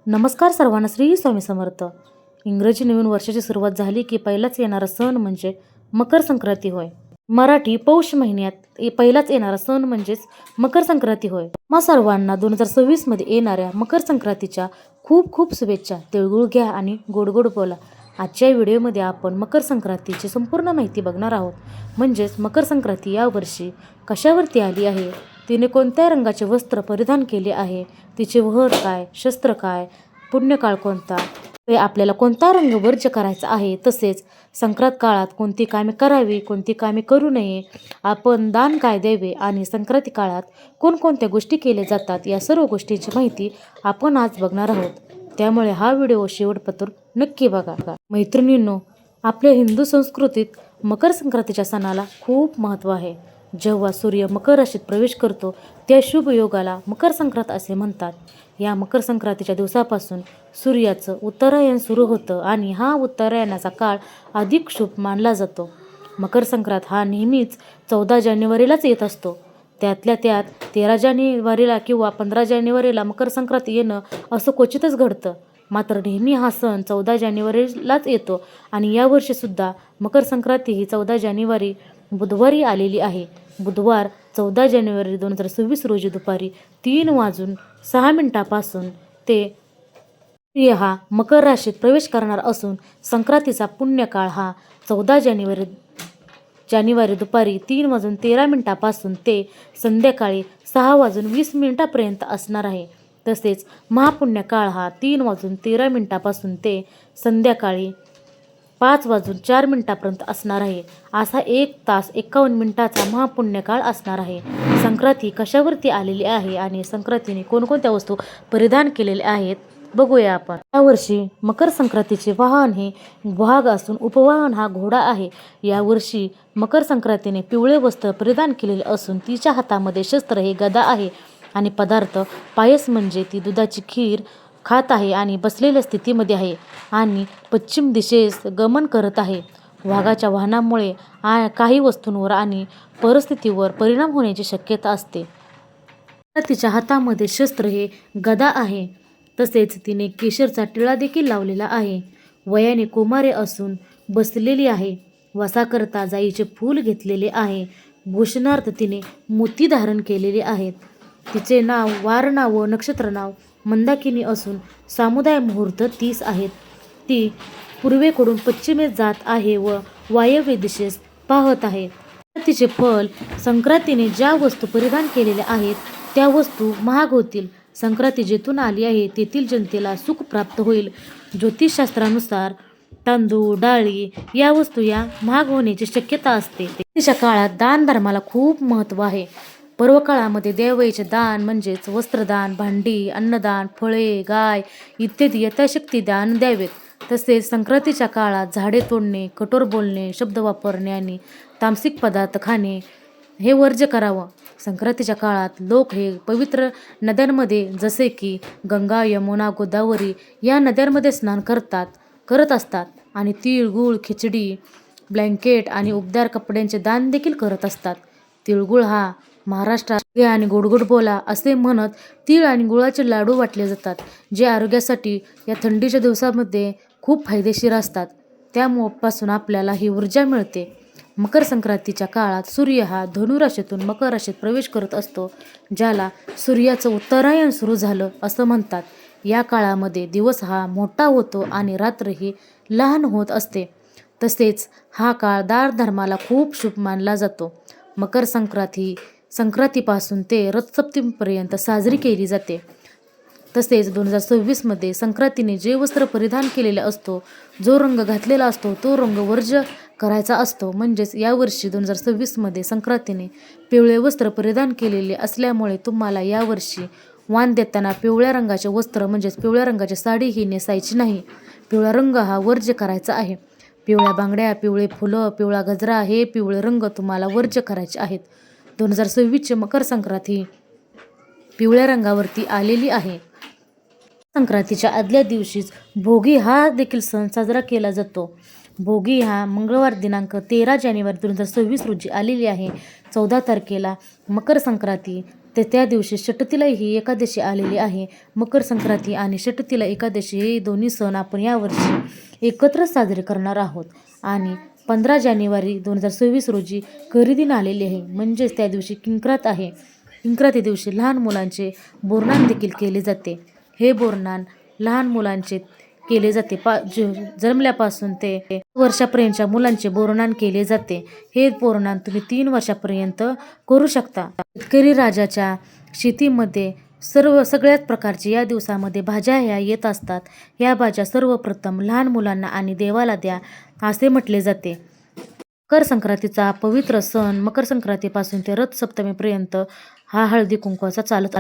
नमस्कार सर्वांना, श्री स्वामी समर्थ. इंग्रजी नवीन वर्षाची सुरुवात झाली की पहिलाच येणारा सण म्हणजे मकर संक्रांती होय. मराठी पौष महिन्यात पहिलाच येणारा सण म्हणजेच मकर संक्रांती होय. मग सर्वांना 2026 मध्ये येणाऱ्या मकर संक्रांतीच्या खूप खूप शुभेच्छा. तिळगुळ घ्या आणि गोड गोड बोला. आजच्या व्हिडिओमध्ये आपण मकर संक्रांतीची संपूर्ण माहिती बघणार आहोत. म्हणजेच मकर संक्रांती यावर्षी कशावरती आली आहे, तिने कोणत्या रंगाचे वस्त्र परिधान केले आहे, तिचे व्रत काय, शस्त्र काय, पुण्यकाळ कोणता, आपल्याला कोणता रंग वर्ज्य करायचा आहे, तसेच संक्रांत काळात कोणती कामे करावी, कोणती कामे करू नये, आपण दान काय द्यावे आणि संक्रांती काळात कोणकोणत्या गोष्टी केल्या जातात, या सर्व गोष्टींची माहिती आपण आज बघणार आहोत. त्यामुळे हा व्हिडिओ शेवटपर्यंत नक्की बघा. मैत्रिणींनो, आपल्या हिंदू संस्कृतीत मकर संक्रांतीच्या सणाला खूप महत्त्व आहे. जेव्हा सूर्य मकर राशीत प्रवेश करतो त्या शुभ योगाला मकर संक्रांत असे म्हणतात. या मकर संक्रांतीच्या दिवसापासून सूर्याचं उत्तरायण सुरू होतं आणि हा उत्तरायणाचा काळ अधिक शुभ मानला जातो. मकर संक्रांत हा नेहमीच 14 जानेवारीलाच येत असतो. त्यातल्या त्यात 13 जानेवारीला किंवा 15 जानेवारीला मकर संक्रांत येणं असं क्वचितच घडतं. मात्र नेहमी हा सण 14 जानेवारीलाच येतो आणि यावर्षीसुद्धा मकर संक्रांती ही 14 जानेवारी बुधवारी आलेली आहे. बुधवार 14 जानेवारी 2026 रोजी दुपारी 3:06 ते सूर्य हा मकर राशीत प्रवेश करणार असून संक्रांतीचा पुण्यकाळ हा 14 जानेवारी दुपारी 3:13 ते संध्याकाळी 6:20 असणार आहे. तसेच महापुण्यकाळ हा 3:13 ते संध्याकाळी 5:04 असणार आहे. असा 1 तास 51 मिनिटाचा महापुण्यकाळ असणार आहे. संक्रांती कशावरती आलेली आहे आणि संक्रांतीने कोणकोणत्या वस्तू परिधान केलेल्या आहेत बघूया आपण. यावर्षी मकर संक्रांतीचे वाहन हे वाघ असून उपवाहन हा घोडा आहे. यावर्षी मकर संक्रांतीने पिवळे वस्त्र परिधान केलेले असून तिच्या हातामध्ये शस्त्र हे गदा आहे आणि पदार्थ पायस म्हणजे ती दुधाची खीर खात आहे आणि बसलेल्या स्थितीमध्ये आहे आणि पश्चिम दिशेस गमन करत आहे. वाघाच्या वाहनामुळे काही वस्तूंवर आणि परिस्थितीवर परिणाम होण्याची शक्यता असते. तिच्या हातामध्ये शस्त्र हे गदा आहे. तसेच तिने केशरचा टिळा देखील लावलेला आहे. वयाने कुमारी असून बसलेली आहे. वसाकरता जाईचे फूल घेतलेले आहे. भूषणार्थ तिने मोती धारण केलेले आहेत. तिचे नाव, वार नाव व नक्षत्र नाव मंदाकिनी असून सामुदाय मुहूर्त 30 आहेत. ती पूर्वेकडून पश्चिमेस जात आहे व वायव्य दिशेस पाहत आहे. तिचे फल, संक्रांतीने ज्या वस्तू परिधान केलेल्या आहेत त्या वस्तू महाग होतील. संक्रांती जेथून आली आहे तेथील जनतेला सुख प्राप्त होईल. ज्योतिषशास्त्रानुसार तांदूळ, डाळी या वस्तू या महाग होण्याची शक्यता असते. तिच्या काळात दान धर्माला खूप महत्त्व आहे. पर्वकाळामध्ये देवयाचे दान म्हणजेच वस्त्रदान, भांडी, अन्नदान, फळे, गाय इत्यादी यथाशक्ती दान द्यावेत. तसेच संक्रांतीच्या काळात झाडे तोडणे, कठोर बोलणे, शब्द वापरणे आणि तामसिक पदार्थ खाणे हे वर्ज्य करावं. संक्रांतीच्या काळात लोक हे पवित्र नद्यांमध्ये जसे की गंगा, यमुना, गोदावरी या नद्यांमध्ये स्नान करत असतात आणि तीळ, गूळ, खिचडी, ब्लँकेट आणि उबदार कपड्यांचे दान देखील करत असतात. तिळगुळ हा महाराष्ट्रात आणि गोडगोड बोला असे म्हणत तीळ आणि गुळाचे लाडू वाटले जातात, जे आरोग्यासाठी या थंडीच्या दिवसामध्ये खूप फायदेशीर असतात. त्यापासून आपल्याला ही ऊर्जा मिळते. मकर संक्रांतीच्या काळात सूर्य हा धनु राशीतून मकर राशीत प्रवेश करत असतो, ज्याला सूर्याचं उत्तरायण सुरू झालं असं म्हणतात. या काळामध्ये दिवस हा मोठा होतो आणि रात्र ही लहान होत असते. तसेच हा काळ दान धर्माला खूप शुभ मानला जातो. मकर संक्रांतीपासून ते रथसप्तमीपर्यंत साजरी केली जाते. तसेच 2026 मध्ये संक्रांतीने जे वस्त्र परिधान केलेले असतो, जो रंग घातलेला असतो तो रंग वर्ज्य करायचा असतो. म्हणजेच यावर्षी 2026 मध्ये संक्रांतीने पिवळे वस्त्र परिधान केलेले असल्यामुळे तुम्हाला यावर्षी वाण देताना पिवळ्या रंगाचे वस्त्र म्हणजेच पिवळ्या रंगाची साडी ही नेसायची नाही. पिवळा रंग हा वर्ज्य करायचा आहे. पिवळ्या बांगड्या, पिवळे फुलं, पिवळा गजरा हे पिवळे रंग तुम्हाला वर्ज्य करायचे आहेत. 2026ची मकर संक्रांती पिवळ्या रंगावरती आलेली आहे. संक्रांतीच्या आदल्या दिवशीच भोगी हा देखील सण साजरा केला जातो. भोगी हा मंगळवार दिनांक 13 जानेवारी 2026 रोजी आलेली आहे. 14 तारखेला मकर संक्रांती त्या दिवशी षटतिला ही एकादशी आलेली आहे. मकर संक्रांती आणि षटतिला एकादशी हे दोन्ही सण आपण यावर्षी एकत्र साजरे करणार आहोत. आणि 15 जानेवारी 2026 रोजी करी दिन आलेले आहे, म्हणजेच त्या दिवशी किंक्रात आहे. किंक्राती दिवशी लहान मुलांचे बोरनान देखील केले जाते. हे बोरनान लहान मुलांचे केले जाते. जन्मल्यापासून ते वर्षापर्यंतच्या मुलांचे बोरनान केले जाते. हे बोरनान तुम्ही 3 वर्षापर्यंत करू शकता. शेतकरी राजाच्या शेतीमध्ये सगळ्याच प्रकारचे या दिवसामध्ये भाज्या ह्या येत असतात. या भाज्या सर्वप्रथम लहान मुलांना आणि देवाला द्या असे म्हटले जाते. मकर संक्रांतीचा पवित्र सण मकर संक्रांतीपासून ते रथ सप्तमीपर्यंत हा हळदी कुंकवाचा चालत